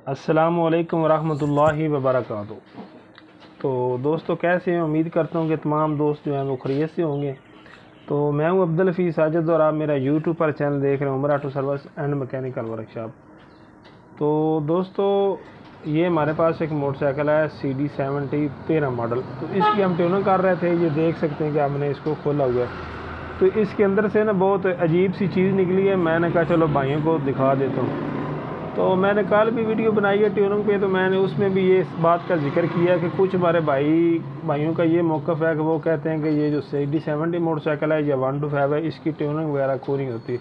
अस्सलामुअलैकुम वरहमतुल्लाहि वबरकातुहू। तो दोस्तों कैसे हैं? उम्मीद करता हूँ कि तमाम दोस्त जो हैं वो खैरियत से होंगे। तो मैं हूँ अब्दुल हफीज़ साजिद और आप मेरा यूट्यूब पर चैनल देख रहे हैं Umar auto service and mechanical workshop. तो दोस्तों ये हमारे पास एक मोटरसाइकिल है CD70 13 मॉडल। तो इसकी हम ट्यूनिंग कर रहे थे। ये देख सकते हैं कि हमने इसको खोला हुआ है। तो इसके अंदर से ना बहुत अजीब सी चीज़ निकली है। मैंने कहा चलो भाइयों को दिखा देता हूँ। तो मैंने कल भी वीडियो बनाई है ट्यूनिंग पे, तो मैंने उसमें भी ये इस बात का जिक्र किया कि कुछ हमारे भाइयों का ये मौक़िफ़ है कि वो कहते हैं कि ये जो CD70 मोटरसाइकिल है या 125 है, इसकी ट्यूनिंग वगैरह कोई नहीं होती।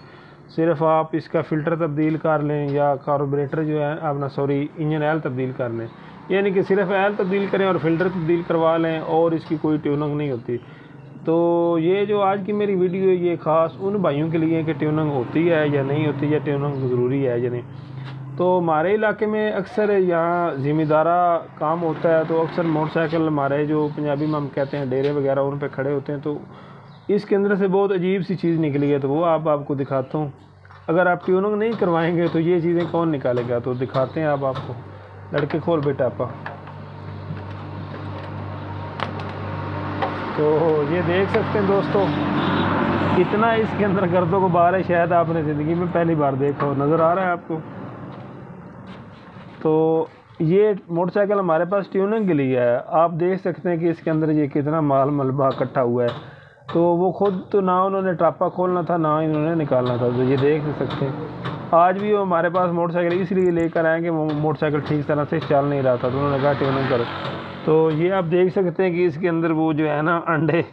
सिर्फ आप इसका फ़िल्टर तब्दील कर लें या कार्बोरेटर जो है अपना इंजन ऑयल तब्दील कर लें, यानी कि सिर्फ ऑयल तब्दील करें और फ़िल्टर तब्दील करवा लें और इसकी कोई ट्यूनिंग नहीं होती। तो ये जो आज की मेरी वीडियो है ये ख़ास उन भाइयों के लिए कि ट्यूनिंग होती है या नहीं होती, या ट्यूनिंग ज़रूरी है या नहीं। तो हमारे इलाके में अक्सर यहाँ ज़िम्मेदारा काम होता है, तो अक्सर मोटरसाइकिल हमारे जो पंजाबी में हम कहते हैं डेरे वगैरह उन पे खड़े होते हैं। तो इसके अंदर से बहुत अजीब सी चीज़ निकली है, तो वो आपको दिखाता हूँ। अगर आप ट्यूनिंग नहीं करवाएंगे तो ये चीज़ें कौन निकालेगा? तो दिखाते हैं आपको। लड़के खोल बेटा आपा। तो ये देख सकते हैं दोस्तों कितना इसके अंदर गर्दों गुबार है। शायद आपने ज़िंदगी में पहली बार देखा हो। नज़र आ रहा है आपको? तो ये मोटरसाइकिल हमारे पास ट्यूनिंग के लिए है। आप देख सकते हैं कि इसके अंदर ये कितना माल मलबा इकट्ठा हुआ है। तो वो खुद तो ना उन्होंने टापा खोलना था ना इन्होंने निकालना था। तो ये देख सकते हैं आज भी वो हमारे पास मोटरसाइकिल इसलिए लेकर आए कि वो मोटरसाइकिल ठीक तरह से चल नहीं रहा था, तो उन्होंने कहा ट्यूनिंग करो। तो ये आप देख सकते हैं कि इसके अंदर वो जो है ना अंडे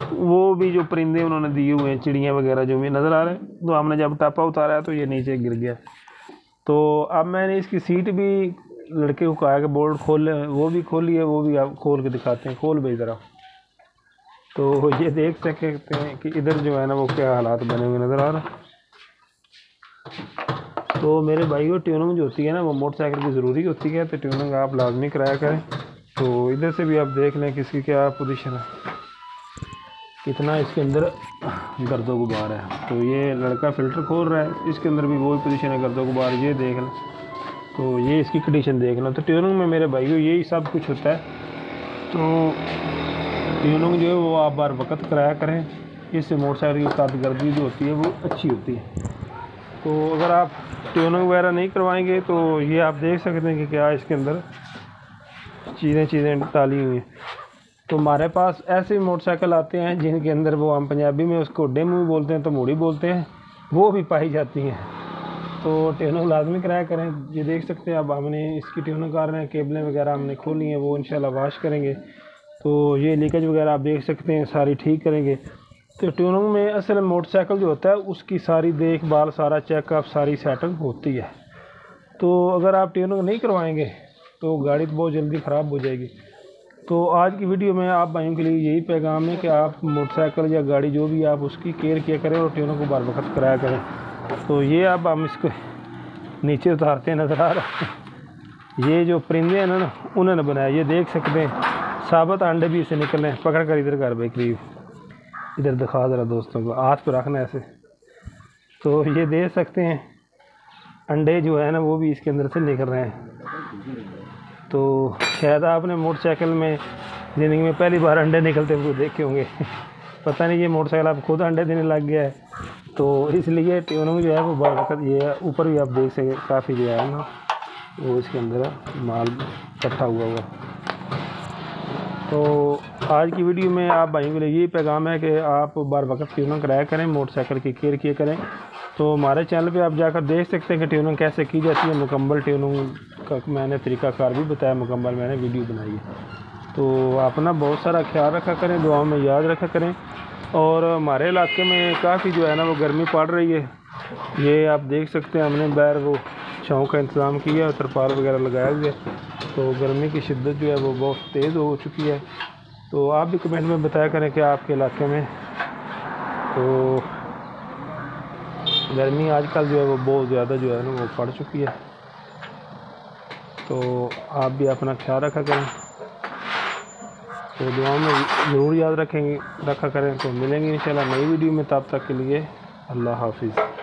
वो भी जो परिंदे उन्होंने दिए हुए हैं, चिड़ियाँ वगैरह जो भी नज़र आ रहे हैं। तो हमने जब टापा उतारा है तो ये नीचे गिर गया। तो अब मैंने इसकी सीट भी लड़के को कहा कि बोल्ट खोल, वो भी खोली है, वो भी आप खोल के दिखाते हैं। खोल भाई ज़रा। तो ये देख सकते हैं कि इधर जो है ना वो क्या हालात बने हुए नज़र आ रहा है। तो मेरे भाइयों ट्यूनिंग जो होती है ना वो मोटरसाइकिल की ज़रूरी होती है, तो ट्यूनिंग आप लाजमी कराया करें। तो इधर से भी आप देख लें किसकी क्या पोजीशन है, कितना इसके अंदर गर्दो गुबार है। तो ये लड़का फ़िल्टर खोल रहा है, इसके अंदर भी वही पोजीशन है, गर्दो गुबार। ये देख लें। तो ये इसकी कंडीशन देख लें। तो ट्यूनिंग में मेरे भाइयों यही सब कुछ होता है। तो ट्यूनिंग जो है वो आप बार वक्त कराया करें। इससे मोटरसाइकिल की कारकर्दगी जो होती है वो अच्छी होती है। तो अगर आप ट्यूनिंग वगैरह नहीं करवाएंगे तो ये आप देख सकते हैं कि क्या इसके अंदर चीज़ें डाली हुई हैं। तो हमारे पास ऐसे मोटरसाइकिल आते हैं जिनके अंदर वो हम पंजाबी में उसको डेमू भी बोलते हैं, तो मूड़ी बोलते हैं, वो भी पाई जाती हैं। तो ट्यूनिंग लाजमी कराया करें। ये देख सकते हैं अब हमने इसकी ट्यूनिंग कर रहे हैं, केबलें वगैरह हमने खोली हैं, वो इंशाल्लाह वाश करेंगे। तो ये लीकेज वगैरह आप देख सकते हैं सारी ठीक करेंगे। तो ट्यूनिंग में असल मोटरसाइकिल जो होता है उसकी सारी देखभाल, सारा चेकअप, सारी सेटिंग होती है। तो अगर आप ट्यूनिंग नहीं करवाएंगे तो गाड़ी तो बहुत जल्दी ख़राब हो जाएगी। तो आज की वीडियो में आप भाइयों के लिए यही पैगाम है कि आप मोटरसाइकिल या गाड़ी जो भी आप उसकी केयर किया करें और ट्यूनिंग को बार वक्त कराया करें। तो ये अब हम इसको नीचे उतारते हैं। नज़र आ रहा है ये जो परिंदे हैं ना उन्होंने बनाया। ये देख सकते हैं साबित अंडे भी इसे निकले हैं। पकड़ कर इधर कर भाई करीब, इधर दिखा ज़रा दोस्तों को, हाथ पर रखना ऐसे। तो ये देख सकते हैं अंडे जो है ना वो भी इसके अंदर से निकल रहे हैं। तो शायद आपने मोटरसाइकिल में ज़िंदगी में पहली बार अंडे निकलते हुए देखे होंगे। पता नहीं ये मोटरसाइकिल आप खुद अंडे देने लग गया है। तो इसलिए ट्यूनिंग जो है वो बार वक्त ये ऊपर भी आप देख सकें काफ़ी जो है ना वो इसके अंदर माल इकट्ठा हुआ। तो आज की वीडियो में आप भाइयों के लिए यही पैगाम है कि आप बार वक्त ट्यूनिंग कराया करें, मोटरसाइकिल की केयर किया करें। तो हमारे चैनल पे आप जाकर देख सकते हैं कि ट्यूनिंग कैसे की जाती है। मुकम्मल ट्यूनिंग का मैंने तरीक़ाकार भी बताया, मुकम्मल मैंने वीडियो बनाई है। तो अपना बहुत सारा ख्याल रखा करें, दुआओं में याद रखा करें। और हमारे इलाके में काफ़ी जो है ना वो गर्मी पड़ रही है। ये आप देख सकते हैं हमने बाहर वो छाँव का इंतज़ाम किया और तरपाल वगैरह लगाया हुआ है। तो गर्मी की शिद्दत जो है वो बहुत तेज़ हो चुकी है। तो आप भी कमेंट में बताया करें कि आपके इलाके में तो गर्मी आजकल जो है वो बहुत ज़्यादा जो है ना वो पड़ चुकी है। तो आप भी अपना ख्याल रखा करें। तो दुआ में ज़रूर याद रखा करें। तो मिलेंगे इंशाल्लाह नई वीडियो में, तब तक के लिए अल्लाह हाफिज़।